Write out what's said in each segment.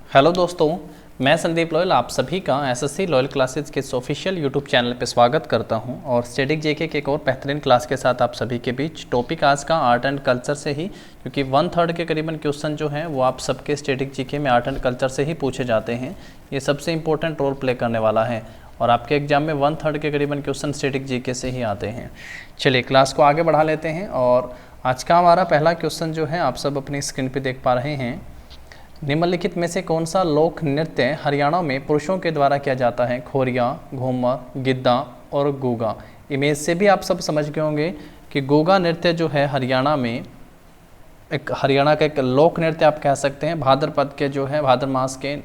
Hello दोस्तों, मैं Sandeep loyal आप सभी का एसएससी लॉयल क्लासेज के ऑफिशियल यूट्यूब चैनल पर स्वागत करता हूं और स्टैटिक जेके के एक और बेहतरीन क्लास के साथ आप सभी के बीच। टॉपिक आज का आर्ट एंड कल्चर से ही, क्योंकि 1/3 के करीबन क्वेश्चन जो हैं वो आप सबके स्टैटिक जेके में आर्ट एंड कल्चर से ही पूछे जाते हैं। ये सबसे इंपॉर्टेंट रोल प्ले करने वाला है और आपके एग्जाम में 1/3 के करीबन क्वेश्चन स्टैटिक जीके से ही आते हैं। चलिए क्लास को आगे बढ़ा लेते हैं और आज का हमारा पहला क्वेश्चन जो है आप सब अपनी स्क्रीन पे देख पा रहे हैं। निम्नलिखित में से कौन सा लोक नृत्य हरियाणा में पुरुषों के द्वारा किया जाता है? खोरिया, घूमर, गिद्दा और गोगा। इमेज से भी आप सब समझ गए होंगे कि गोगा नृत्य जो है हरियाणा में हरियाणा का एक लोक नृत्य आप कह सकते हैं। भाद्रपद के जो है भाद्र मास के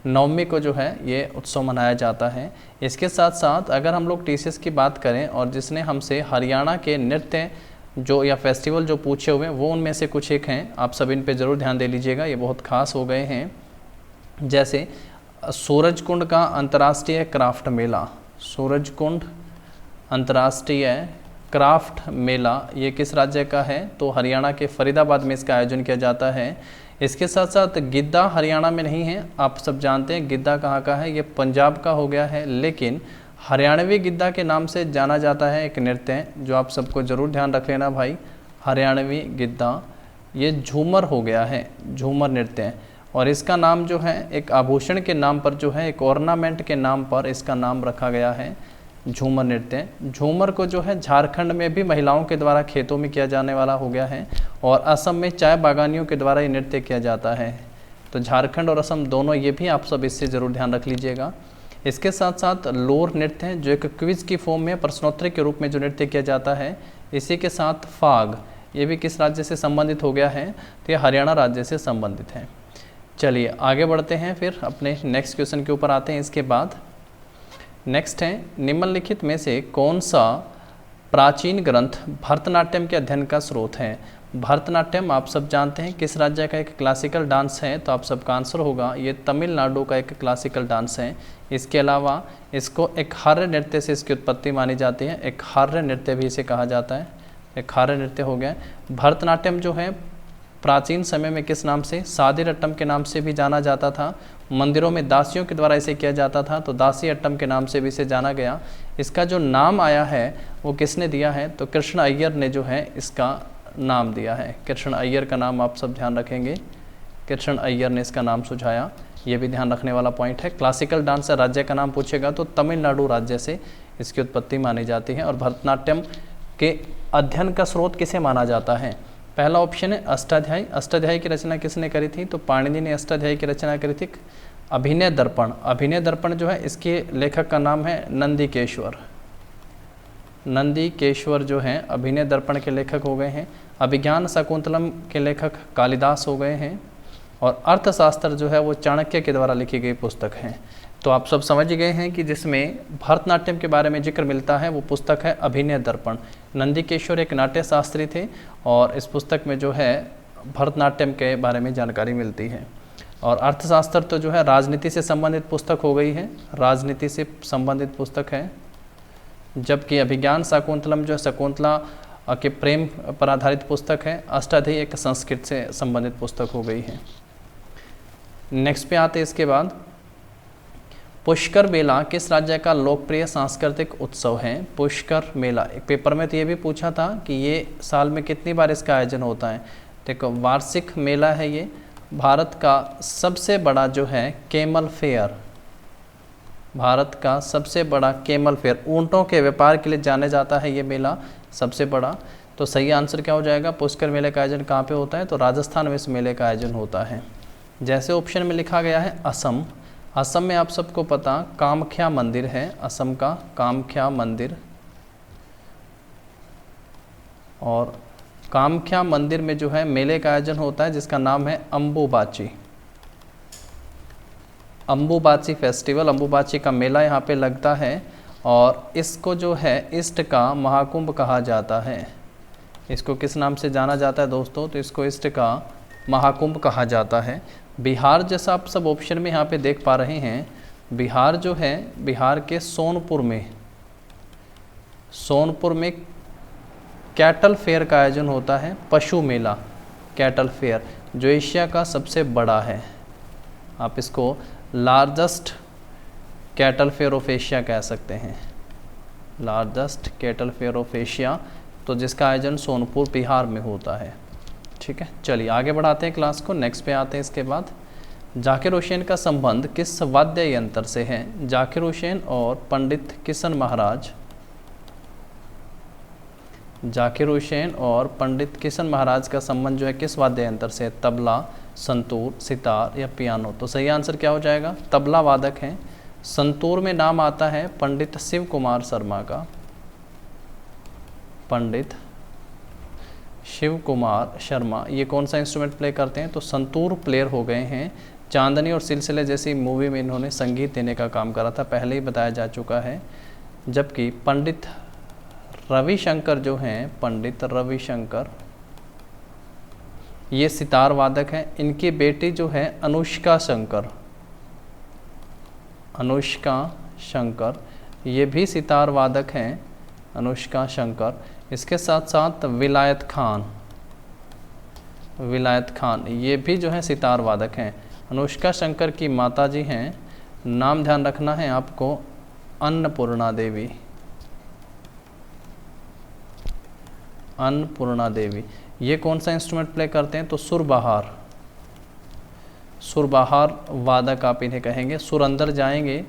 नवमी को जो है ये उत्सव मनाया जाता है। इसके साथ साथ अगर हम लोग टीसीएस की बात करें और जिसने हमसे हरियाणा के नृत्य जो या फेस्टिवल जो पूछे हुए हैं वो उनमें से कुछ एक हैं, आप सब इन पे ज़रूर ध्यान दे लीजिएगा, ये बहुत खास हो गए हैं। जैसे सूरजकुंड का अंतर्राष्ट्रीय क्राफ्ट मेला, सूरजकुंड अंतर्राष्ट्रीय क्राफ्ट मेला ये किस राज्य का है? तो हरियाणा के फरीदाबाद में इसका आयोजन किया जाता है। इसके साथ साथ गिद्दा हरियाणा में नहीं है, आप सब जानते हैं गिद्दा कहाँ का है, ये पंजाब का हो गया है, लेकिन हरियाणवी गिद्दा के नाम से जाना जाता है एक नृत्य जो आप सबको ज़रूर ध्यान रख लेना भाई। हरियाणवी गिद्दा ये झूमर हो गया है, झूमर नृत्य, और इसका नाम जो है एक आभूषण के नाम पर जो है एक ऑर्नामेंट के नाम पर इसका नाम रखा गया है झूमर नृत्य। झूमर को जो है झारखंड में भी महिलाओं के द्वारा खेतों में किया जाने वाला हो गया है और असम में चाय बागानियों के द्वारा ये नृत्य किया जाता है। तो झारखंड और असम दोनों, ये भी आप सब इससे ज़रूर ध्यान रख लीजिएगा। इसके साथ साथ लोर नृत्य है जो एक क्विज की फॉर्म में प्रश्नोत्तरी के रूप में जो नृत्य किया जाता है। इसी के साथ फाग, ये भी किस राज्य से संबंधित हो गया है? तो ये हरियाणा राज्य से संबंधित है। चलिए आगे बढ़ते हैं, फिर अपने नेक्स्ट क्वेश्चन के ऊपर आते हैं। इसके बाद नेक्स्ट है, निम्नलिखित में से कौन सा प्राचीन ग्रंथ भरतनाट्यम के अध्ययन का स्रोत है? भरतनाट्यम आप सब जानते हैं किस राज्य का एक क्लासिकल डांस है, तो आप सबका आंसर होगा ये तमिलनाडु का एक क्लासिकल डांस है। इसके अलावा इसको एक हार्य नृत्य से इसकी उत्पत्ति मानी जाती है, एक हार्य नृत्य भी इसे कहा जाता है, एक हार्य नृत्य हो गया। भरतनाट्यम जो है प्राचीन समय में किस नाम से? सादिरट्टम के नाम से भी जाना जाता था। मंदिरों में दासियों के द्वारा इसे किया जाता था तो दासी अट्टम के नाम से भी इसे जाना गया। इसका जो नाम आया है वो किसने दिया है? तो कृष्ण अय्यर ने जो है इसका नाम दिया है। कृष्ण अय्यर का नाम आप सब ध्यान रखेंगे, कृष्ण अय्यर ने इसका नाम सुझाया, ये भी ध्यान रखने वाला पॉइंट है। क्लासिकल डांस राज्य का नाम पूछेगा तो तमिलनाडु राज्य से इसकी उत्पत्ति मानी जाती है। और भरतनाट्यम के अध्ययन का स्रोत किसे माना जाता है? पहला ऑप्शन है अष्टाध्यायी। अष्टाध्यायी की रचना किसने करी थी? तो पाणिनि ने अष्टाध्यायी की रचना करी थी। अभिनय दर्पण, अभिनय दर्पण जो है इसके लेखक का नाम है नंदिकेश्वर। नंदिकेश्वर जो हैं अभिनय दर्पण के लेखक हो गए हैं। अभिज्ञान शाकुंतलम के लेखक कालिदास हो गए हैं और अर्थशास्त्र जो है वो चाणक्य के द्वारा लिखी गई पुस्तक है। तो आप सब समझ गए हैं कि जिसमें भरतनाट्यम के बारे में जिक्र मिलता है वो पुस्तक है अभिनय दर्पण। नंदिकेश्वर एक नाट्य शास्त्री थे और इस पुस्तक में जो है भरतनाट्यम के बारे में जानकारी मिलती है। और अर्थशास्त्र तो जो है राजनीति से संबंधित पुस्तक हो गई है, राजनीति से संबंधित पुस्तक है। जबकि अभिज्ञान शाकुंतलम जो शकुंतला के प्रेम पर आधारित पुस्तक है। अष्टाध्यायी एक संस्कृत से संबंधित पुस्तक हो गई है। नेक्स्ट पे आते हैं इसके बाद, पुष्कर मेला किस राज्य का लोकप्रिय सांस्कृतिक उत्सव है? पुष्कर मेला एक पेपर में तो ये भी पूछा था कि ये साल में कितनी बार इसका आयोजन होता है। देखो वार्षिक मेला है ये, भारत का सबसे बड़ा जो है कैमल फेयर, भारत का सबसे बड़ा कैमल फेयर, ऊंटों के व्यापार के लिए जाने जाता है ये मेला सबसे बड़ा। तो सही आंसर क्या हो जाएगा? पुष्कर मेले का आयोजन कहाँ पे होता है? तो राजस्थान में इस मेले का आयोजन होता है। जैसे ऑप्शन में लिखा गया है असम, असम में आप सबको पता कामाख्या मंदिर है, असम का कामाख्या मंदिर, और कामाख्या मंदिर में जो है मेले का आयोजन होता है जिसका नाम है अम्बुबाची, अम्बुबाची फेस्टिवल, अम्बुबाची का मेला यहाँ पे लगता है और इसको जो है ईस्ट का महाकुंभ कहा जाता है। इसको किस नाम से जाना जाता है दोस्तों? तो इसको ईस्ट का महाकुंभ कहा जाता है। बिहार जैसा आप सब ऑप्शन में यहाँ पे देख पा रहे हैं, बिहार जो है बिहार के सोनपुर में कैटल फेयर का आयोजन होता है, पशु मेला कैटल फेयर जो एशिया का सबसे बड़ा है। आप इसको largest cattle fair of Asia कह सकते हैं, largest cattle fair of Asia, तो जिसका आयोजन सोनपुर बिहार में होता है। ठीक है, चलिए आगे बढ़ाते हैं क्लास को, नेक्स्ट पे आते हैं। इसके बाद जाकिर हुसैन का संबंध किस वाद्य यंत्र से है? जाकिर हुसैन और पंडित किशन महाराज, जाकिर हुसैन और पंडित किशन महाराज का संबंध जो है किस वाद्य यंत्र से? तबला, संतूर, सितार या पियानो? तो सही आंसर क्या हो जाएगा? तबला वादक हैं। संतूर में नाम आता है पंडित शिव कुमार शर्मा का, पंडित शिव कुमार शर्मा। ये कौन सा इंस्ट्रूमेंट प्ले करते हैं? तो संतूर प्लेयर हो गए हैं। चांदनी और सिलसिले जैसी मूवी में इन्होंने संगीत देने का काम करा था, पहले ही बताया जा चुका है। जबकि पंडित रविशंकर जो हैं, पंडित रविशंकर, ये सितार वादक हैं। इनकी बेटी जो है अनुष्का शंकर, अनुष्का शंकर, ये भी सितार वादक हैं, अनुष्का शंकर। इसके साथ साथ विलायत खान, विलायत खान ये भी जो है सितार वादक हैं। अनुष्का शंकर की माताजी हैं, नाम ध्यान रखना है आपको, अन्नपूर्णा देवी, अन्नपूर्णा देवी। ये कौन सा इंस्ट्रूमेंट प्ले करते हैं? तो सुरबहार, सुरबहार वादक आप इन्हें कहेंगे। सुर अंदर जाएंगे,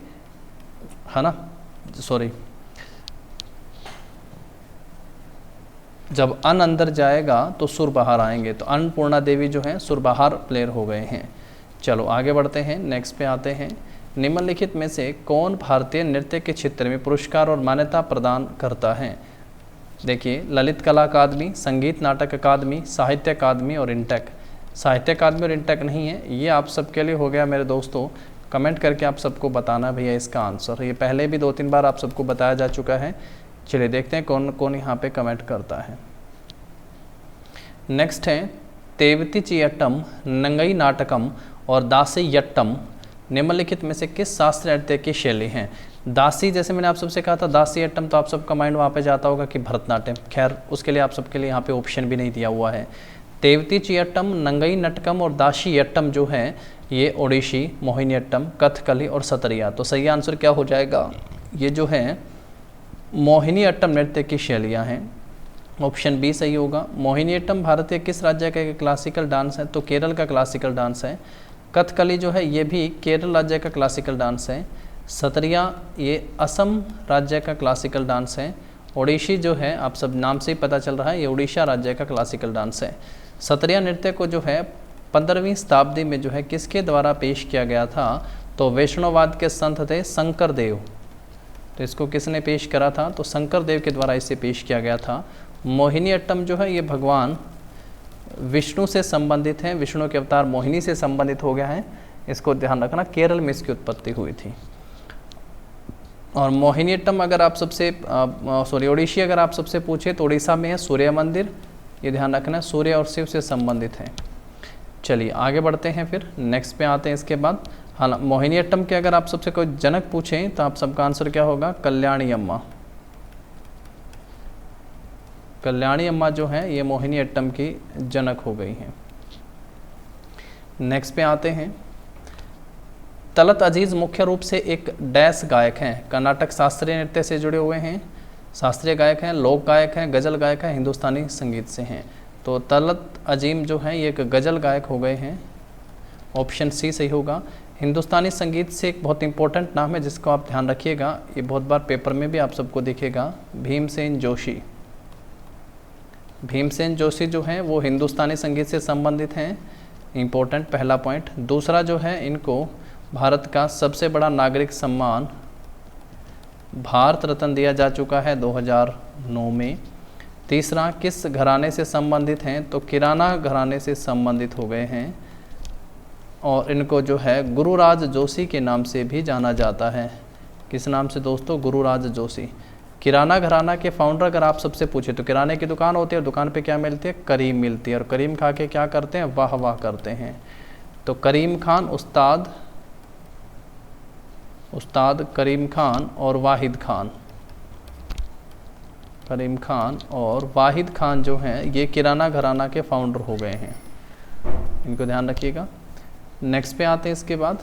है ना, सॉरी, जब अन अंदर जाएगा तो सुर बाहर आएंगे। तो अन्नपूर्णा देवी जो हैं सुरबहार प्लेयर हो गए हैं। चलो आगे बढ़ते हैं, नेक्स्ट पे आते हैं। निम्नलिखित में से कौन भारतीय नृत्य के क्षेत्र में पुरस्कार और मान्यता प्रदान करता है? देखिए, ललित कला अकादमी, संगीत नाटक अकादमी, साहित्य अकादमी और इंटेक। साहित्य अकादमी और इंटेक नहीं है, ये आप सबके लिए हो गया मेरे दोस्तों। कमेंट करके आप सबको बताना भैया इसका आंसर। ये पहले भी 2-3 बार आप सबको बताया जा चुका है। चलिए देखते हैं कौन कौन यहाँ पे कमेंट करता है। नेक्स्ट है तेवती चियट्टम, नंगई नाटकम और दासी यट्टम निम्नलिखित में से किस शास्त्रीय नृत्य की शैली हैं? दासी, जैसे मैंने आप सबसे कहा था दासी यट्टम, तो आप सबका माइंड वहाँ पे जाता होगा कि भरतनाट्यम। खैर उसके लिए आप सबके लिए यहाँ पे ऑप्शन भी नहीं दिया हुआ है। तेवती चियट्टम, नंगई नटकम और दासी यट्टम जो है ये ओडिशी, मोहिनीअट्टम, कथकली और सतरिया। तो सही आंसर क्या हो जाएगा? ये जो है मोहिनीअट्टम नृत्य की शैलियाँ हैं, ऑप्शन बी सही होगा। मोहिनीअट्टम भारतीय किस राज्य का क्लासिकल डांस है? तो केरल का क्लासिकल डांस है। कथकली जो है ये भी केरल राज्य का क्लासिकल डांस है। सतरिया ये असम राज्य का क्लासिकल डांस है। ओडिशी जो है आप सब नाम से ही पता चल रहा है ये उड़ीसा राज्य का क्लासिकल डांस है। सतरिया नृत्य को जो है 15वीं शताब्दी में जो है किसके द्वारा पेश किया गया था? तो वैष्णववाद के संत थे शंकर देव, तो इसको किसने पेश करा था? तो शंकर देव के द्वारा इसे पेश किया गया था। मोहिनीअट्टम जो है ये भगवान विष्णु से संबंधित है, विष्णु के अवतार मोहिनी से संबंधित हो गया है, इसको ध्यान रखना। केरल में इसकी उत्पत्ति हुई थी। और मोहिनीअट्टम अगर आप सबसे ओडिशी अगर आप सबसे पूछे तो उड़ीसा में है सूर्य मंदिर, ये ध्यान रखना, सूर्य और शिव से संबंधित है। चलिए आगे बढ़ते हैं, फिर नेक्स्ट पे आते हैं। इसके बाद हाँ, मोहिनीअट्टम के अगर आप सबसे कोई जनक पूछें तो आप सबका आंसर क्या होगा? कल्याणी अम्मा। कल्याणी अम्मा जो है ये मोहिनीअट्टम की जनक हो गई हैं। नेक्स्ट पे आते हैं। तलत अजीज मुख्य रूप से एक डैश गायक हैं, कर्नाटक शास्त्रीय नृत्य से जुड़े हुए हैं, शास्त्रीय गायक हैं, लोक गायक हैं, गज़ल गायक हैं, हिंदुस्तानी संगीत से हैं। तो तलत अजीम जो है ये एक गज़ल गायक हो गए हैं, ऑप्शन सी सही होगा। हिंदुस्तानी संगीत से एक बहुत इंपॉर्टेंट नाम है जिसको आप ध्यान रखिएगा, ये बहुत बार पेपर में भी आप सबको दिखेगा, भीमसेन जोशी। भीमसेन जोशी जो हैं वो हिंदुस्तानी संगीत से संबंधित हैं, इम्पोर्टेंट पहला पॉइंट। दूसरा जो है इनको भारत का सबसे बड़ा नागरिक सम्मान भारत रत्न दिया जा चुका है 2009 में। तीसरा किस घराने से संबंधित हैं? तो किराना घराने से संबंधित हो गए हैं और इनको जो है गुरुराज जोशी के नाम से भी जाना जाता है। किस नाम से दोस्तों? गुरुराज जोशी। किराना घराना के फाउंडर अगर आप सबसे पूछे तो किराने की दुकान होती है और दुकान पे क्या मिलती है? करीम मिलती है, और करीम खा के क्या करते हैं? वाह वाह करते हैं। तो करीम खान, उस्ताद करीम खान और वाहिद खान, करीम खान और वाहिद खान जो हैं ये किराना घराना के फाउंडर हो गए हैं, इनको ध्यान रखिएगा। नेक्स्ट पे आते हैं इसके बाद,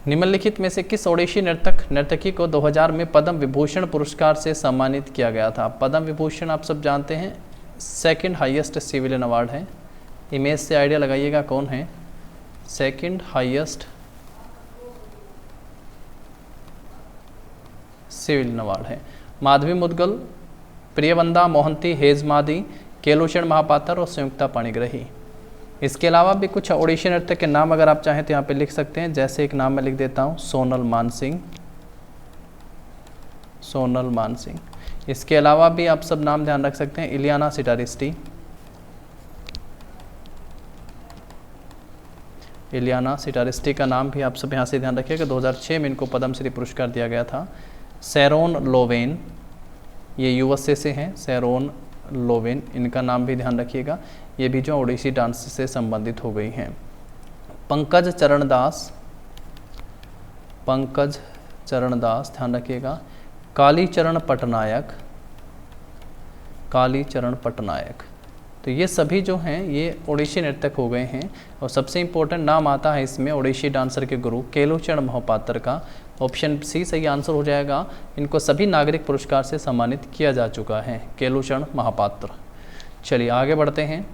निम्नलिखित में से किस ओडिशी नर्तकी को 2000 में पद्म विभूषण पुरस्कार से सम्मानित किया गया था। पद्म विभूषण आप सब जानते हैं सेकंड हाईएस्ट सिविलियन अवार्ड है। इमेज से आइडिया लगाइएगा कौन है सेकंड हाईएस्ट सिविलियन अवार्ड है। माधवी मुदगल, प्रियवंदा मोहंती, हेजमादी, केलूषण महापात्र और संयुक्ता पाणिग्रही। इसके अलावा भी कुछ ओडिशी नृत्य के नाम अगर आप चाहें तो यहाँ पे लिख सकते हैं। जैसे एक नाम मैं लिख देता हूँ सोनल मानसिंह, सोनल मानसिंह। इसके अलावा भी आप सब नाम ध्यान रख सकते हैं, इलियाना सिटारिस्टी, इलियाना सिटारिस्टी का नाम भी आप सब यहाँ से ध्यान रखिएगा। 2006 में इनको पद्मश्री पुरस्कार दिया गया था। सैरोन लोवेन, ये यूएसए से हैं, सैरोन लोवेन, इनका नाम भी ध्यान रखिएगा। ये भी जो ओडिसी डांस से संबंधित हो गई हैं। पंकज चरण दास, पंकज चरण दास ध्यान रखिएगा। कालीचरण पटनायक, कालीचरण पटनायक। तो ये सभी जो हैं ये ओडिशी नर्तक हो गए हैं। और सबसे इम्पोर्टेंट नाम आता है इसमें ओडिशी डांसर के गुरु केलूचरण महापात्र का। ऑप्शन सी सही आंसर हो जाएगा। इनको सभी नागरिक पुरस्कार से सम्मानित किया जा चुका है, केलूचरण महापात्र। चलिए आगे बढ़ते हैं।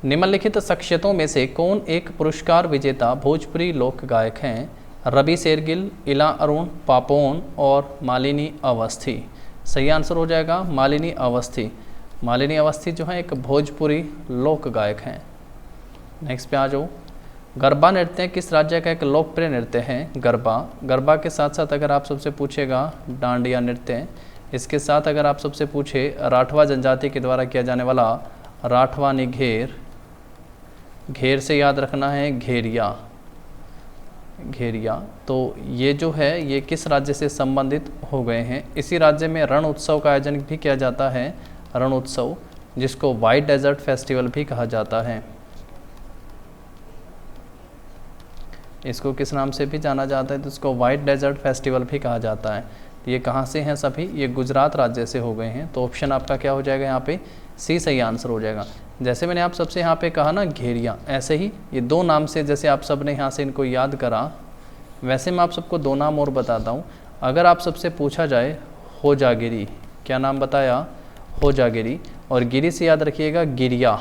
निम्नलिखित शख्सियतों में से कौन एक पुरस्कार विजेता भोजपुरी लोक गायक हैं। रवि शेरगिल, इला अरुण, पापोन और मालिनी अवस्थी। सही आंसर हो जाएगा मालिनी अवस्थी। मालिनी अवस्थी जो है एक भोजपुरी लोक गायक हैं। नेक्स्ट पे आ जाओ। गरबा नृत्य किस राज्य का एक लोकप्रिय नृत्य है। गरबा, गरबा के साथ साथ अगर आप सबसे पूछेगा डांडिया नृत्य, इसके साथ अगर आप सबसे पूछे राठवा जनजाति के द्वारा किया जाने वाला राठवा निघेर, घेर से याद रखना है घेरिया, घेरिया। तो ये जो है ये किस राज्य से संबंधित हो गए हैं। इसी राज्य में रण उत्सव का आयोजन भी किया जाता है, रण उत्सव, जिसको वाइट डेजर्ट फेस्टिवल भी कहा जाता है। इसको किस नाम से भी जाना जाता है, तो इसको वाइट डेजर्ट फेस्टिवल भी कहा जाता है। ये कहाँ से हैं सभी, ये गुजरात राज्य से हो गए हैं। तो ऑप्शन आपका क्या हो जाएगा यहाँ पे, सी सही आंसर हो जाएगा। जैसे मैंने आप सबसे यहाँ पे कहा ना घेरिया, ऐसे ही ये दो नाम से जैसे आप सब ने यहाँ से इनको याद करा, वैसे मैं आप सबको दो नाम और बताता हूँ। अगर आप सबसे पूछा जाए होजागिरी, क्या नाम बताया, होजागिरी, और गिरी से याद रखिएगा गिरिया,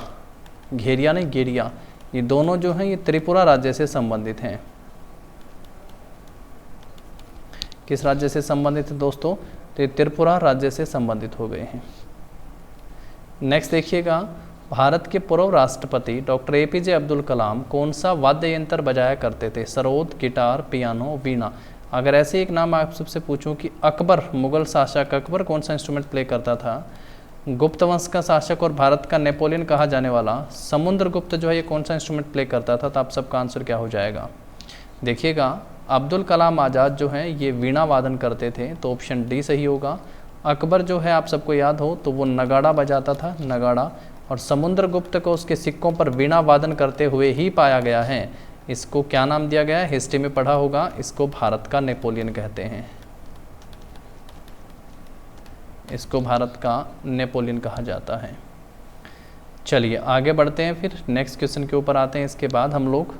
घेरिया नहीं गिरिया। ये दोनों जो हैं ये त्रिपुरा राज्य से संबंधित हैं। किस राज्य से संबंधित है दोस्तों, तो ये त्रिपुरा राज्य से संबंधित हो गए हैं। नेक्स्ट देखिएगा, भारत के पूर्व राष्ट्रपति डॉक्टर APJ अब्दुल कलाम कौन सा वाद्य यंत्र बजाया करते थे। सरोद, गिटार, पियानो, वीणा। अगर ऐसे एक नाम आप सबसे पूछूं कि अकबर, मुगल शासक अकबर कौन सा इंस्ट्रूमेंट प्ले करता था। गुप्त वंश का शासक और भारत का नेपोलियन कहा जाने वाला समुद्रगुप्त जो है ये कौन सा इंस्ट्रूमेंट प्ले करता था। तो आप सबका आंसर क्या हो जाएगा, देखिएगा अब्दुल कलाम आज़ाद जो हैं ये वीणा वादन करते थे, तो ऑप्शन डी सही होगा। अकबर जो है आप सबको याद हो तो वो नगाड़ा बजाता था, नगाड़ा। और समुद्रगुप्त को उसके सिक्कों पर वीणा वादन करते हुए ही पाया गया है। इसको क्या नाम दिया गया है, हिस्ट्री में पढ़ा होगा, इसको भारत का नेपोलियन कहते हैं। इसको भारत का नेपोलियन कहा जाता है। चलिए आगे बढ़ते हैं, फिर नेक्स्ट क्वेश्चन के ऊपर आते हैं। इसके बाद हम लोग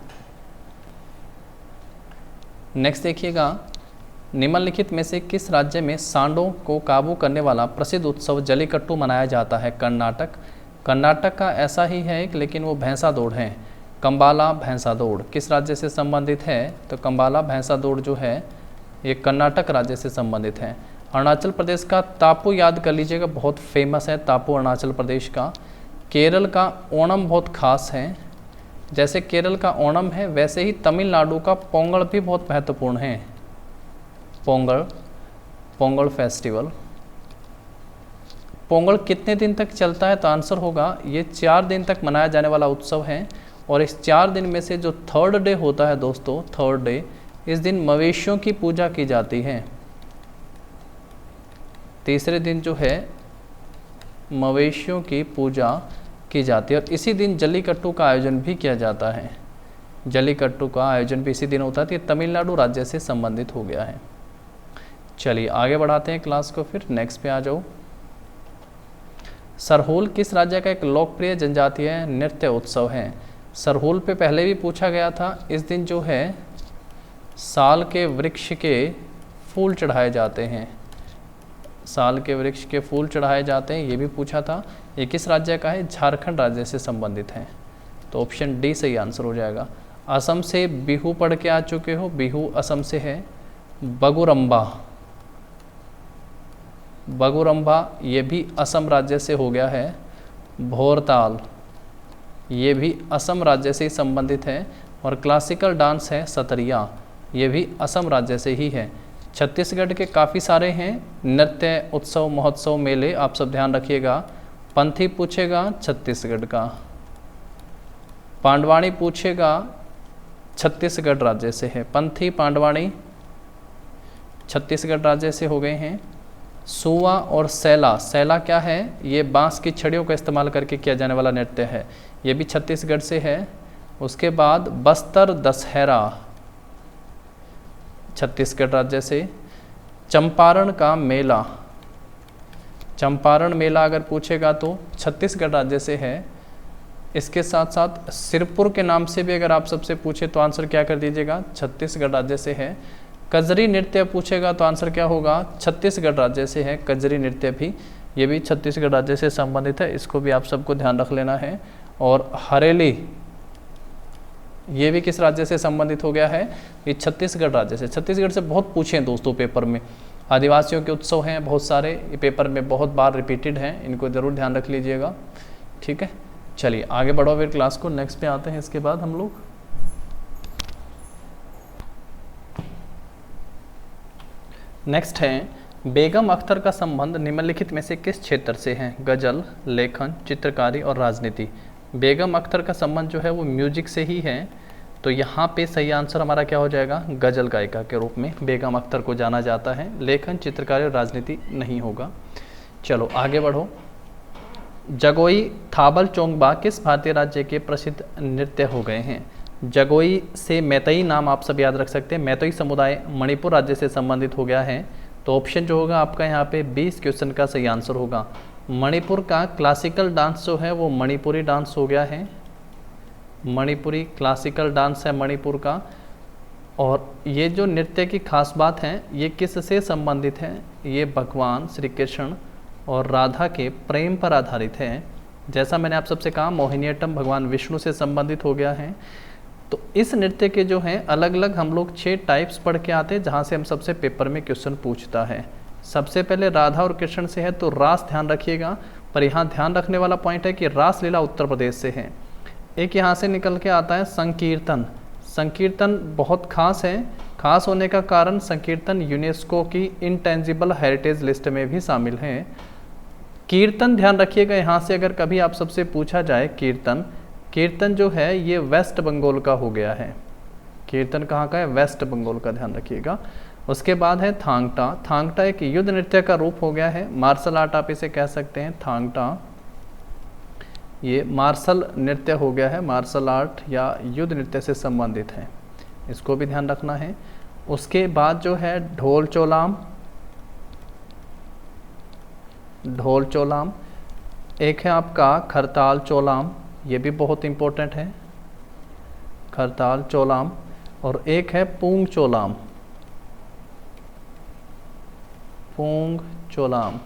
नेक्स्ट देखिएगा, निम्नलिखित में से किस राज्य में सांडों को काबू करने वाला प्रसिद्ध उत्सव जल्लीकट्टू मनाया जाता है। कर्नाटक, कर्नाटक का ऐसा ही है लेकिन वो भैंसा दौड़ है, कंबाला भैंसा दौड़। किस राज्य से संबंधित है, तो कंबाला भैंसा दौड़ जो है ये कर्नाटक राज्य से संबंधित है। अरुणाचल प्रदेश का तापू याद कर लीजिएगा, बहुत फेमस है तापू अरुणाचल प्रदेश का। केरल का ओणम बहुत खास है, जैसे केरल का ओणम है वैसे ही तमिलनाडु का पोंगल भी बहुत महत्वपूर्ण है। पोंगल, पोंगल फेस्टिवल। पोंगल कितने दिन तक चलता है, तो आंसर होगा ये 4 दिन तक मनाया जाने वाला उत्सव है। और इस 4 दिन में से जो थर्ड डे होता है दोस्तों, थर्ड डे, इस दिन मवेशियों की पूजा की जाती है। तीसरे दिन जो है मवेशियों की पूजा की जाती है। और इसी दिन जल्लीकट्टू का आयोजन भी किया जाता है। जल्लीकट्टू का आयोजन भी इसी दिन होता है। तो ये तमिलनाडु राज्य से संबंधित हो गया है। चलिए आगे बढ़ाते हैं क्लास को, फिर नेक्स्ट पे आ जाओ। सरहुल किस राज्य का एक लोकप्रिय जनजातीय नृत्य उत्सव है। सरहुल पे पहले भी पूछा गया था। इस दिन जो है साल के वृक्ष के फूल चढ़ाए जाते हैं, साल के वृक्ष के फूल चढ़ाए जाते हैं, ये भी पूछा था। ये किस राज्य का है? झारखंड राज्य से संबंधित है, तो ऑप्शन डी सही आंसर हो जाएगा। असम से बिहू पढ़ के आ चुके हो, बिहू असम से है। बगुरम्बा, बगुरम्बा ये भी असम राज्य से हो गया है। भोरताल ये भी असम राज्य से ही संबंधित है। और क्लासिकल डांस है सतरिया, ये भी असम राज्य से ही है। छत्तीसगढ़ के काफ़ी सारे हैं नृत्य, उत्सव, महोत्सव, मेले, आप सब ध्यान रखिएगा। पंथी पूछेगा छत्तीसगढ़ का, पांडवाणी पूछेगा छत्तीसगढ़ राज्य से है। पंथी पांडवाणी छत्तीसगढ़ राज्य से हो गए हैं। सुआ और सैला, सैला क्या है? ये बांस की छड़ियों का इस्तेमाल करके किया जाने वाला नृत्य है, ये भी छत्तीसगढ़ से है। उसके बाद बस्तर दशहरा छत्तीसगढ़ राज्य से। चंपारण का मेला, चंपारण मेला अगर पूछेगा तो छत्तीसगढ़ राज्य से है। इसके साथ साथ सिरपुर के नाम से भी अगर आप सबसे पूछे तो आंसर क्या कर दीजिएगा? छत्तीसगढ़ राज्य से है। कजरी नृत्य पूछेगा तो आंसर क्या होगा? छत्तीसगढ़ राज्य से है कजरी नृत्य भी, ये भी छत्तीसगढ़ राज्य से संबंधित है, इसको भी आप सबको ध्यान रख लेना है। और हरेली ये भी किस राज्य से संबंधित हो गया है? ये छत्तीसगढ़ राज्य से। छत्तीसगढ़ से बहुत पूछे हैं दोस्तों पेपर में। आदिवासियों के उत्सव हैं बहुत सारे, ये पेपर में बहुत बार रिपीटेड हैं, इनको ज़रूर ध्यान रख लीजिएगा, ठीक है। चलिए आगे बढ़ो फिर क्लास को, नेक्स्ट पे आते हैं इसके बाद हम लोग। नेक्स्ट है बेगम अख्तर का संबंध निम्नलिखित में से किस क्षेत्र से है? गज़ल, लेखन, चित्रकारी और राजनीति। बेगम अख्तर का संबंध जो है वो म्यूजिक से ही है, तो यहाँ पे सही आंसर हमारा क्या हो जाएगा? गज़ल गायिका के रूप में बेगम अख्तर को जाना जाता है। लेखन, चित्रकारी और राजनीति नहीं होगा। चलो आगे बढ़ो। जगोई थाबल चोंगबा किस भारतीय राज्य के प्रसिद्ध नृत्य हो गए हैं? जगोई से मैतई नाम आप सब याद रख सकते हैं। मैतई समुदाय मणिपुर राज्य से संबंधित हो गया है, तो ऑप्शन जो होगा आपका यहाँ पे 20 क्वेश्चन का सही आंसर होगा। मणिपुर का क्लासिकल डांस जो है वो मणिपुरी डांस हो गया है, मणिपुरी क्लासिकल डांस है मणिपुर का। और ये जो नृत्य की खास बात है ये किससे संबंधित है? ये भगवान श्री कृष्ण और राधा के प्रेम पर आधारित है। जैसा मैंने आप सबसे कहा मोहिनीअट्टम भगवान विष्णु से संबंधित हो गया है। तो इस नृत्य के जो हैं अलग अलग हम लोग 6 टाइप्स पढ़ के आते हैं, जहाँ से हम सबसे पेपर में क्वेश्चन पूछता है। सबसे पहले राधा और कृष्ण से है, तो रास ध्यान रखिएगा, पर यहाँ ध्यान रखने वाला पॉइंट है कि रास लीला उत्तर प्रदेश से है। एक यहाँ से निकल के आता है संकीर्तन। संकीर्तन बहुत खास है, खास होने का कारण संकीर्तन यूनेस्को की इंटेंजिबल हेरिटेज लिस्ट में भी शामिल है। कीर्तन ध्यान रखिएगा, यहाँ से अगर कभी आप सबसे पूछा जाए कीर्तन, कीर्तन जो है ये वेस्ट बंगाल का हो गया है। कीर्तन कहाँ का है? वेस्ट बंगाल का, ध्यान रखिएगा। उसके बाद है थांगटा। थांगटा एक युद्ध नृत्य का रूप हो गया है, मार्शल आर्ट आप इसे कह सकते हैं। थांगटा ये मार्शल नृत्य हो गया है, मार्शल आर्ट या युद्ध नृत्य से संबंधित है, इसको भी ध्यान रखना है। उसके बाद जो है ढोल चोलाम, ढोल चोलाम। एक है आपका खरताल चोलाम, ये भी बहुत इम्पोर्टेंट है, खरताल चोलाम। और एक है पूंग चोलाम, पूंग चोलाम।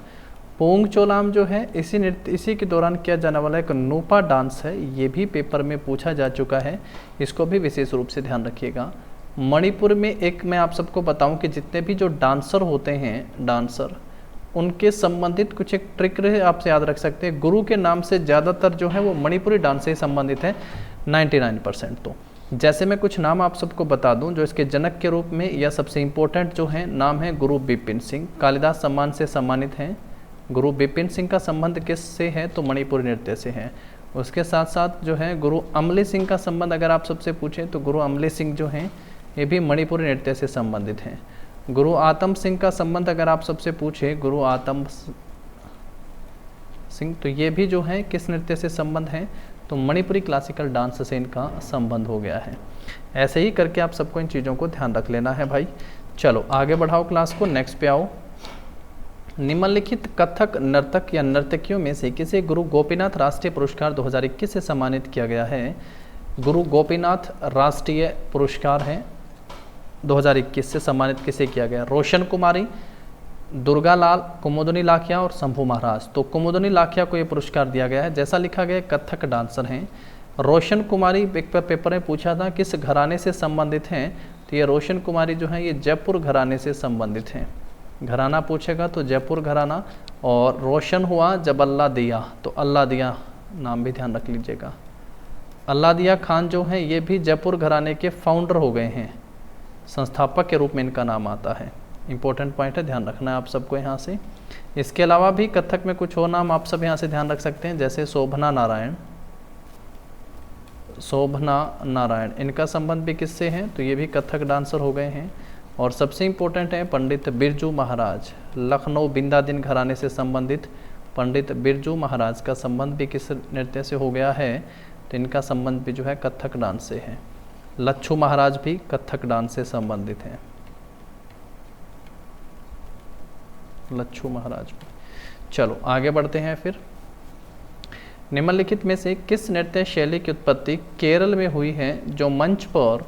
पूंग चोलाम जो है इसी के दौरान किया जाने वाला एक नूपा डांस है, ये भी पेपर में पूछा जा चुका है, इसको भी विशेष रूप से ध्यान रखिएगा। मणिपुर में एक मैं आप सबको बताऊं कि जितने भी जो डांसर होते हैं, डांसर, उनके संबंधित कुछ एक ट्रिक आपसे याद रख सकते हैं। गुरु के नाम से ज़्यादातर जो है वो मणिपुरी डांस से संबंधित है, 99%। तो जैसे मैं कुछ नाम आप सबको बता दूं जो इसके जनक के रूप में या सबसे इम्पोर्टेंट जो है नाम है गुरु बिपिन सिंह, कालिदास सम्मान से सम्मानित हैं। गुरु बिपिन सिंह का संबंध किससे है? तो मणिपुरी नृत्य से है। उसके साथ साथ जो है गुरु अमले सिंह का संबंध अगर आप सबसे पूछें तो गुरु अमले सिंह जो हैं ये भी मणिपुरी नृत्य से संबंधित हैं। गुरु आतम सिंह का संबंध अगर आप सबसे पूछें, गुरु आतम सिंह, तो ये भी जो है किस नृत्य से संबंध है? तो मणिपुरी क्लासिकल डांस से इनका संबंध हो गया है। ऐसे ही करके आप सबको इन चीज़ों को ध्यान रख लेना है भाई। चलो आगे बढ़ाओ क्लास को, नेक्स्ट पे आओ। निम्नलिखित कथक नर्तक या नर्तकियों में से किसे गुरु गोपीनाथ राष्ट्रीय पुरस्कार 2021 से सम्मानित किया गया है? गुरु गोपीनाथ राष्ट्रीय पुरस्कार है 2021 से सम्मानित किसे किया गया? रोशन कुमारी, दुर्गा लाल, कुमुदनी लाखिया और शंभू महाराज। तो कुमुदनी लाखिया को ये पुरस्कार दिया गया है। जैसा लिखा गया कथक डांसर हैं। रोशन कुमारी पेपर में पूछा था किस घराने से संबंधित हैं, तो ये रोशन कुमारी जो है ये जयपुर घराने से संबंधित हैं। घराना पूछेगा तो जयपुर घराना। और रोशन हुआ जब अल्लाह दिया, तो अल्लाह दिया नाम भी ध्यान रख लीजिएगा। अल्लाह दिया खान जो हैं ये भी जयपुर घराने के फाउंडर हो गए हैं, संस्थापक के रूप में इनका नाम आता है। इंपॉर्टेंट पॉइंट है, ध्यान रखना है आप सबको यहाँ से। इसके अलावा भी कथक में कुछ और नाम आप सब यहाँ से ध्यान रख सकते हैं, जैसे शोभना नारायण। शोभना नारायण इनका संबंध भी किससे है, तो ये भी कथक डांसर हो गए हैं। और सबसे इम्पोर्टेंट है पंडित बिरजू महाराज, लखनऊ बिंदादिन घराने से संबंधित पंडित बिरजू महाराज का संबंध भी किस नृत्य से हो गया है, तो इनका संबंध भी जो है कथक डांस से है। लच्छू महाराज भी कथक डांस से संबंधित हैं, लच्छू महाराज भी। चलो आगे बढ़ते हैं फिर। निम्नलिखित में से किस नृत्य शैली की उत्पत्ति केरल में हुई है जो मंच पर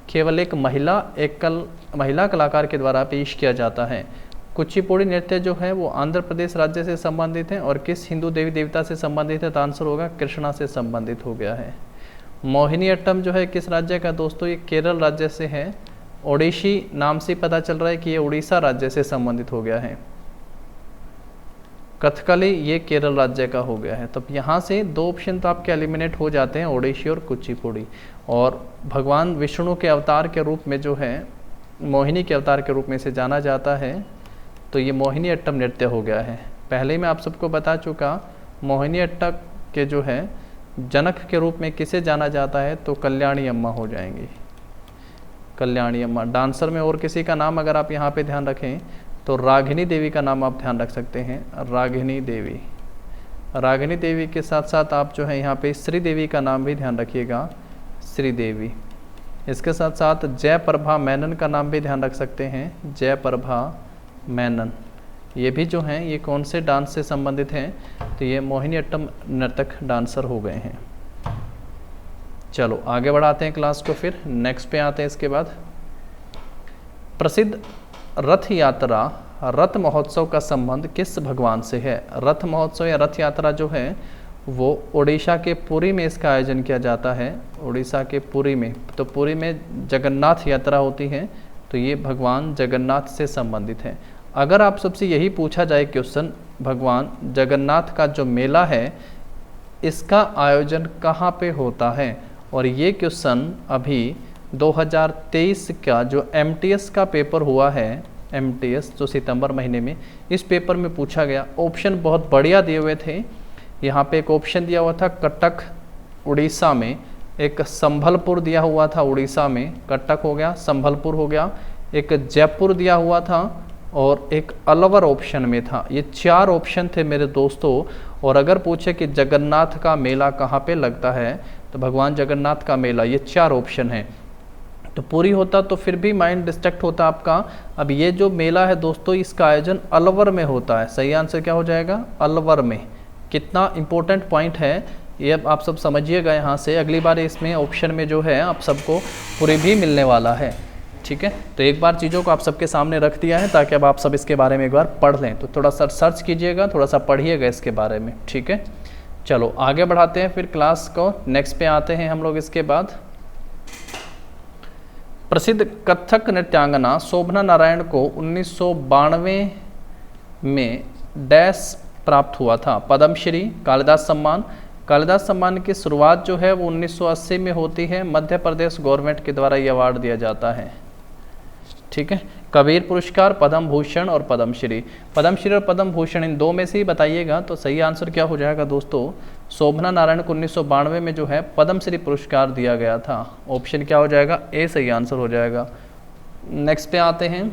केवल एक महिला कलाकार के द्वारा पेश किया जाता है? कुचिपुड़ी नृत्य जो है वो आंध्र प्रदेश राज्य से संबंधित है। और किस हिंदू देवी देवता से संबंधित है, तो आंसर होगा कृष्णा से संबंधित हो गया है। मोहिनी अट्टम जो है किस राज्य का दोस्तों, ये केरल राज्य से है। ओडिशी नाम से पता चल रहा है कि ये उड़ीसा राज्य से संबंधित हो गया है। कथकली ये केरल राज्य का हो गया है। तब यहाँ से दो ऑप्शन तो आपके एलिमिनेट हो जाते हैं, ओडिशी और कुचिपुड़ी। और भगवान विष्णु के अवतार के रूप में जो है मोहिनी के अवतार के रूप में इसे जाना जाता है, तो ये मोहिनी अट्टम नृत्य हो गया है। पहले मैं आप सबको बता चुका, मोहिनी अट्टम के जो है जनक के रूप में किसे जाना जाता है, तो कल्याणी अम्मा हो जाएंगी, कल्याणी अम्मा। डांसर में और किसी का नाम अगर आप यहाँ पे ध्यान रखें तो रागिनी देवी का नाम आप ध्यान रख सकते हैं, रागिनी देवी। रागिनी देवी के साथ साथ आप जो है यहाँ पे श्री देवी का नाम भी ध्यान रखिएगा, श्री देवी। इसके साथ साथ जयप्रभा मेनन का नाम भी ध्यान रख सकते हैं, जयप्रभा मेनन। ये भी जो हैं ये कौन से डांस से संबंधित हैं, तो ये मोहिनी अट्टम नर्तक डांसर हो गए हैं। चलो आगे बढ़ाते हैं क्लास को, फिर नेक्स्ट पे आते हैं। इसके बाद प्रसिद्ध रथ यात्रा रथ महोत्सव का संबंध किस भगवान से है? रथ महोत्सव या रथ यात्रा जो है वो उड़ीसा के पुरी में इसका आयोजन किया जाता है, उड़ीसा के पुरी में। तो पुरी में जगन्नाथ यात्रा होती है, तो ये भगवान जगन्नाथ से संबंधित है। अगर आप सबसे यही पूछा जाए क्वेश्चन, भगवान जगन्नाथ का जो मेला है इसका आयोजन कहाँ पे होता है, और ये क्वेश्चन अभी 2023 का जो MTS का पेपर हुआ है, MTS जो सितंबर महीने में, इस पेपर में पूछा गया। ऑप्शन बहुत बढ़िया दिए हुए थे। यहाँ पे एक ऑप्शन दिया हुआ था कटक उड़ीसा में, एक संभलपुर दिया हुआ था उड़ीसा में, कटक हो गया, संभलपुर हो गया, एक जयपुर दिया हुआ था और एक अलवर ऑप्शन में था। ये 4 ऑप्शन थे मेरे दोस्तों। और अगर पूछे कि जगन्नाथ का मेला कहाँ पे लगता है, तो भगवान जगन्नाथ का मेला, ये 4 ऑप्शन है। तो पूरी होता तो फिर भी माइंड डिस्ट्रैक्ट होता आपका। अब ये जो मेला है दोस्तों इसका आयोजन अलवर में होता है। सही आंसर क्या हो जाएगा? अलवर में। कितना इंपॉर्टेंट पॉइंट है ये अब आप सब समझिएगा यहाँ से। अगली बार इसमें ऑप्शन में जो है आप सबको पूरी भी मिलने वाला है, ठीक है। तो एक बार चीज़ों को आप सबके सामने रख दिया है ताकि अब आप सब इसके बारे में एक बार पढ़ लें। तो थोड़ा सा सर्च कीजिएगा, थोड़ा सा पढ़िएगा इसके बारे में, ठीक है। चलो आगे बढ़ाते हैं फिर क्लास को, नेक्स्ट पे आते हैं हम लोग। इसके बाद प्रसिद्ध कथक नृत्यांगना शोभना नारायण को 1992 में डैश प्राप्त हुआ था? पद्मश्री, कालिदास सम्मान। कालिदास सम्मान की शुरुआत जो है वो 1980 में होती है, मध्य प्रदेश गवर्नमेंट के द्वारा ये अवार्ड दिया जाता है, ठीक है। कबीर पुरस्कार, पद्म भूषण और पद्मश्री। पद्मश्री और पद्म भूषण इन दो में से ही बताइएगा। तो सही आंसर क्या हो जाएगा दोस्तों? शोभना नारायण को 1992 में जो है पद्मश्री पुरस्कार दिया गया था। ऑप्शन क्या हो जाएगा? ए सही आंसर हो जाएगा। नेक्स्ट पे आते हैं।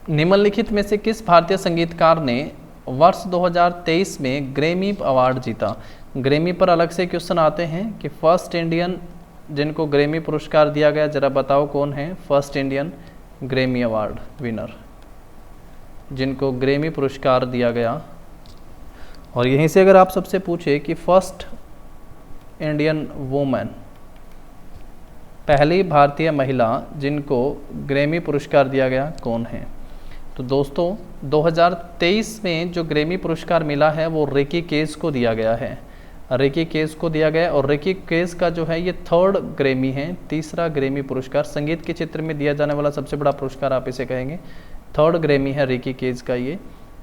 निम्नलिखित में से किस भारतीय संगीतकार ने वर्ष 2023 में ग्रैमी अवार्ड जीता? ग्रैमी पर अलग से क्वेश्चन आते हैं कि फर्स्ट इंडियन जिनको ग्रैमी पुरस्कार दिया गया, जरा बताओ कौन है first Indian Grammy award winner जिनको ग्रैमी पुरस्कार दिया गया। और यहीं से अगर आप सबसे पूछे कि फर्स्ट इंडियन वुमेन, पहली भारतीय महिला जिनको ग्रैमी पुरस्कार दिया गया कौन है? तो दोस्तों 2023 में जो ग्रैमी पुरस्कार मिला है वो रिकी केस को दिया गया है, रिकी केस को दिया गया। और रिकी केस का जो है ये 3rd ग्रैमी है, तीसरा ग्रैमी पुरस्कार, संगीत के क्षेत्र में दिया जाने वाला सबसे बड़ा पुरस्कार आप इसे कहेंगे। 3rd ग्रैमी है रिकी केस का ये,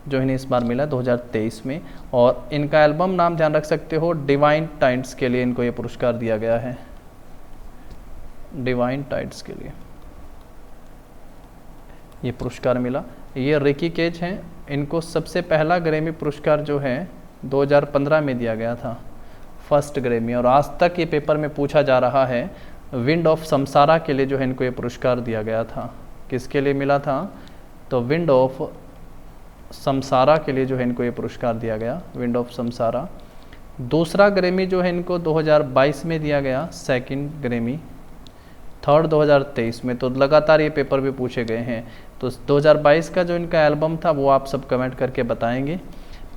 जो इन्हें इस बार मिला 2023 में। और इनका एल्बम नाम ध्यान रख सकते हो, डिवाइन टाइड्स के लिए इनको ये पुरस्कार दिया गया है, डिवाइन टाइड्स के लिए ये पुरस्कार मिला। ये रिकी केज हैं, इनको सबसे पहला ग्रैमी पुरस्कार जो है 2015 में दिया गया था, फर्स्ट ग्रैमी। और आज तक ये पेपर में पूछा जा रहा है, विंड ऑफ समसारा के लिए जो है इनको ये पुरस्कार दिया गया था। किसके लिए मिला था? तो विंड ऑफ समसारा के लिए जो है इनको ये पुरस्कार दिया गया, विंड ऑफ समसारा। दूसरा ग्रैमी जो है इनको 2022 में दिया गया, सेकंड ग्रैमी। 3rd 2023 में। तो लगातार ये पेपर भी पूछे गए हैं। तो 2022 का जो इनका एल्बम था वो आप सब कमेंट करके बताएंगे।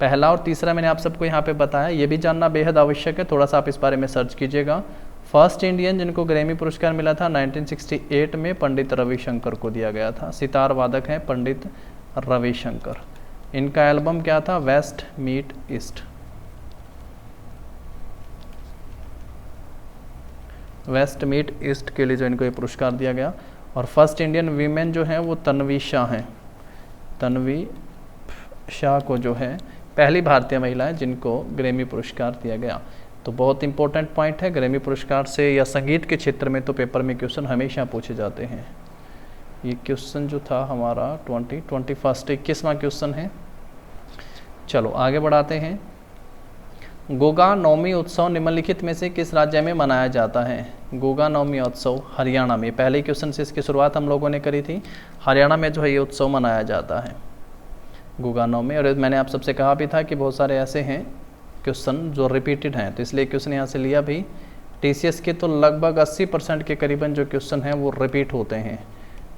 पहला और तीसरा मैंने आप सबको यहाँ पे बताया, ये भी जानना बेहद आवश्यक है, थोड़ा सा आप इस बारे में सर्च कीजिएगा। फर्स्ट इंडियन जिनको ग्रैमी पुरस्कार मिला था 1968 में पंडित रविशंकर को दिया गया था, सितार वादक हैं पंडित रविशंकर। इनका एल्बम क्या था? West meet east, west meet east के लिए जो इनको ये पुरस्कार दिया गया। और फर्स्ट इंडियन वीमेन जो है वो तन्वी शाह हैं, तन्वी शाह को जो है पहली भारतीय महिला है जिनको ग्रैमी पुरस्कार दिया गया। तो बहुत इंपॉर्टेंट पॉइंट है, ग्रैमी पुरस्कार से या संगीत के क्षेत्र में तो पेपर में क्वेश्चन हमेशा पूछे जाते हैं। ये क्वेश्चन जो था हमारा 21वां क्वेश्चन है। चलो आगे बढ़ाते हैं। गोगा नौमी उत्सव निम्नलिखित में से किस राज्य में मनाया जाता है? गोगा नौमी उत्सव हरियाणा में। पहले क्वेश्चन से इसकी शुरुआत हम लोगों ने करी थी। हरियाणा में जो है ये उत्सव मनाया जाता है गोगा नौमी। और मैंने आप सबसे कहा भी था कि बहुत सारे ऐसे हैं क्वेश्चन जो रिपीटेड हैं, तो इसलिए क्वेश्चन यहाँ से लिया भी। TCS के तो लगभग 80% के करीबन जो क्वेश्चन हैं वो रिपीट होते हैं।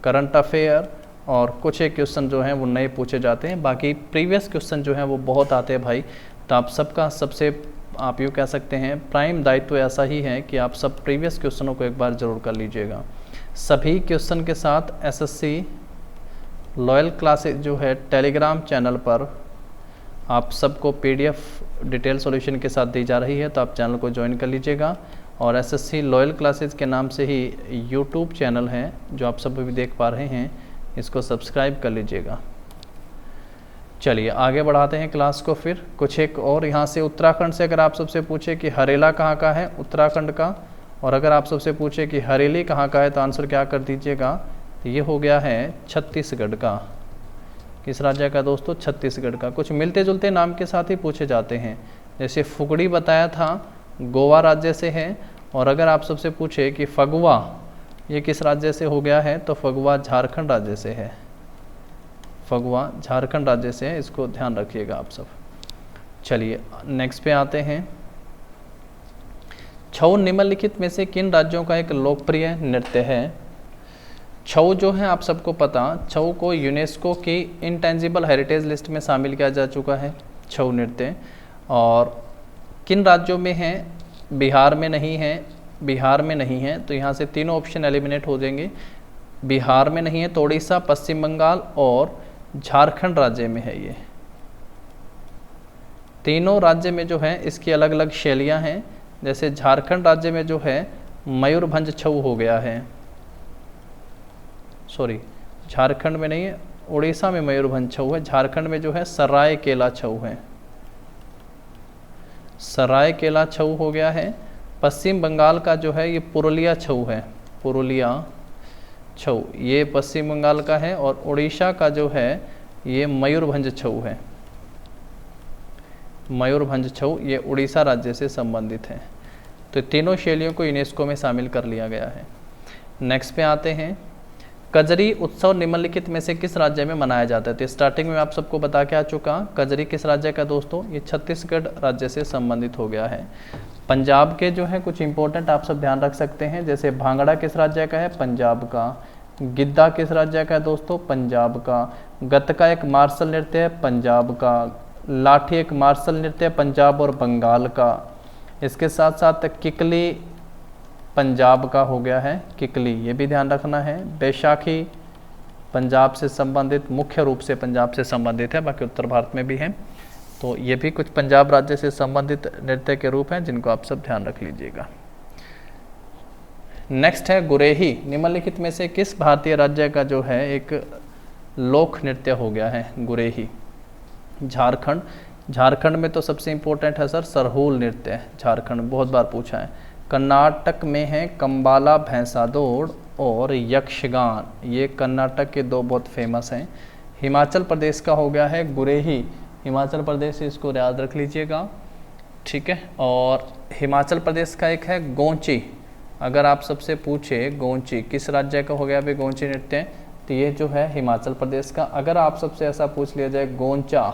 करंट अफेयर और कुछ एक क्वेश्चन जो हैं वो नए पूछे जाते हैं, बाकी प्रीवियस क्वेश्चन जो हैं वो बहुत आते हैं भाई। तो आप सबका सबसे आप यूँ कह सकते हैं प्राइम दायित्व ऐसा ही है कि आप सब प्रीवियस क्वेश्चनों को एक बार ज़रूर कर लीजिएगा। सभी क्वेश्चन के साथ SSC लॉयल क्लासेज जो है टेलीग्राम चैनल पर आप सबको PDF डिटेल सॉल्यूशन के साथ दी जा रही है, तो आप चैनल को ज्वाइन कर लीजिएगा। और SSC लॉयल क्लासेज के नाम से ही YouTube चैनल है जो आप सब भी देख पा रहे हैं, इसको सब्सक्राइब कर लीजिएगा। चलिए आगे बढ़ाते हैं क्लास को। फिर कुछ एक और यहाँ से उत्तराखंड से अगर आप सबसे पूछे कि हरेला कहाँ का है, उत्तराखंड का, और अगर आप सबसे पूछे कि हरेली कहाँ का है तो आंसर क्या कर दीजिएगा? तो ये हो गया है छत्तीसगढ़ का। किस राज्य का दोस्तों? छत्तीसगढ़ का। कुछ मिलते जुलते नाम के साथ ही पूछे जाते हैं, जैसे फुगड़ी बताया था गोवा राज्य से है। और अगर आप सबसे पूछे कि फगुआ ये किस राज्य से हो गया है, तो फगुआ झारखंड राज्य से है, फगुआ झारखंड राज्य से है, इसको ध्यान रखिएगा आप सब। चलिए नेक्स्ट पे आते हैं। छऊ निम्नलिखित में से किन राज्यों का एक लोकप्रिय नृत्य है? छऊ जो है आप सबको पता, छऊ को यूनेस्को की इंटेंजिबल हेरिटेज लिस्ट में शामिल किया जा चुका है छऊ नृत्य। और किन राज्यों में है? बिहार में नहीं है, बिहार में नहीं है, तो यहाँ से तीनों ऑप्शन एलिमिनेट हो जाएंगे। बिहार में नहीं है तो उड़ीसा, पश्चिम बंगाल और झारखंड राज्य में है। ये तीनों राज्य में जो है इसकी अलग अलग शैलियाँ हैं। जैसे झारखंड राज्य में जो है मयूरभंज छऊ हो गया है, सॉरी झारखंड में नहीं है, उड़ीसा में मयूरभंज छऊ है। झारखंड में जो है सरायकेला छऊ है, सरायकेला छऊ हो गया है। पश्चिम बंगाल का जो है ये पुरुलिया छऊ है, पुरुलिया छऊ ये पश्चिम बंगाल का है। और उड़ीसा का जो है ये मयूरभंज छऊ है, मयूरभंज छऊ ये उड़ीसा राज्य से संबंधित है। तो तीनों शैलियों को यूनेस्को में शामिल कर लिया गया है। नेक्स्ट पे आते हैं। कजरी उत्सव निम्नलिखित में से किस राज्य में मनाया जाता है? तो स्टार्टिंग में आप सबको बता के आ चुका, कजरी किस राज्य का दोस्तों? ये छत्तीसगढ़ राज्य से संबंधित हो गया है। पंजाब के जो है कुछ इंपॉर्टेंट आप सब ध्यान रख सकते हैं, जैसे भांगड़ा किस राज्य का है? पंजाब का। गिद्दा किस राज्य का है दोस्तों? पंजाब का। गतका एक मार्शल नृत्य है, पंजाब का। लाठी एक मार्शल नृत्य है, पंजाब और बंगाल का। इसके साथ साथ किकली पंजाब का हो गया है, किकली, ये भी ध्यान रखना है। बैसाखी पंजाब से संबंधित, मुख्य रूप से पंजाब से संबंधित है, बाकी उत्तर भारत में भी है। तो ये भी कुछ पंजाब राज्य से संबंधित नृत्य के रूप हैं जिनको आप सब ध्यान रख लीजिएगा। नेक्स्ट है गुरेही। निम्नलिखित में से किस भारतीय राज्य का जो है एक लोक नृत्य हो गया है गुरेही? झारखंड। झारखंड में तो सबसे इम्पोर्टेंट है सर सरहूल नृत्य, झारखंड बहुत बार पूछा है। कर्नाटक में है कंबाला भैंसा दौड़ और यक्षगान, ये कर्नाटक के दो बहुत फेमस हैं। हिमाचल प्रदेश का हो गया है गुरेही, हिमाचल प्रदेश, इसको याद रख लीजिएगा, ठीक है। और हिमाचल प्रदेश का एक है गोंची। अगर आप सबसे पूछे गोंची किस राज्य का हो गया भाई गोंची नृत्य, तो ये जो है हिमाचल प्रदेश का। अगर आप सबसे ऐसा पूछ लिया जाए गोंचा,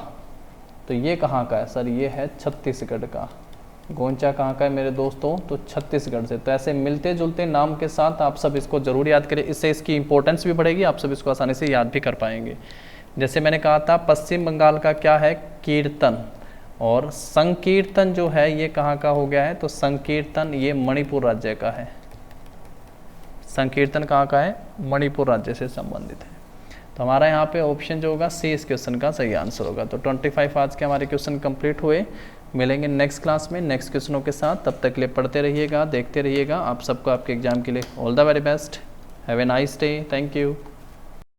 तो ये कहाँ का है सर? ये है छत्तीसगढ़ का। गोंचा कहाँ का है मेरे दोस्तों? तो छत्तीसगढ़ से। तो ऐसे मिलते जुलते नाम के साथ आप सब इसको जरूर याद करें, इससे इसकी इंपॉर्टेंस भी बढ़ेगी, आप सब इसको आसानी से याद भी कर पाएंगे। जैसे मैंने कहा था पश्चिम बंगाल का क्या है? कीर्तन। और संकीर्तन जो है ये कहाँ का हो गया है? तो संकीर्तन ये मणिपुर राज्य का है। संकीर्तन कहाँ का है? मणिपुर राज्य से संबंधित है। तो हमारा यहाँ पे ऑप्शन जो होगा सी इस क्वेश्चन का सही आंसर होगा। तो 25 आज के हमारे क्वेश्चन कंप्लीट हुए। मिलेंगे नेक्स्ट क्लास में नेक्स्ट क्वेश्चनों के साथ, तब तक के लिए पढ़ते रहिएगा, देखते रहिएगा। आप सबको आपके एग्जाम के लिए all the very best. Have a nice day. Thank you.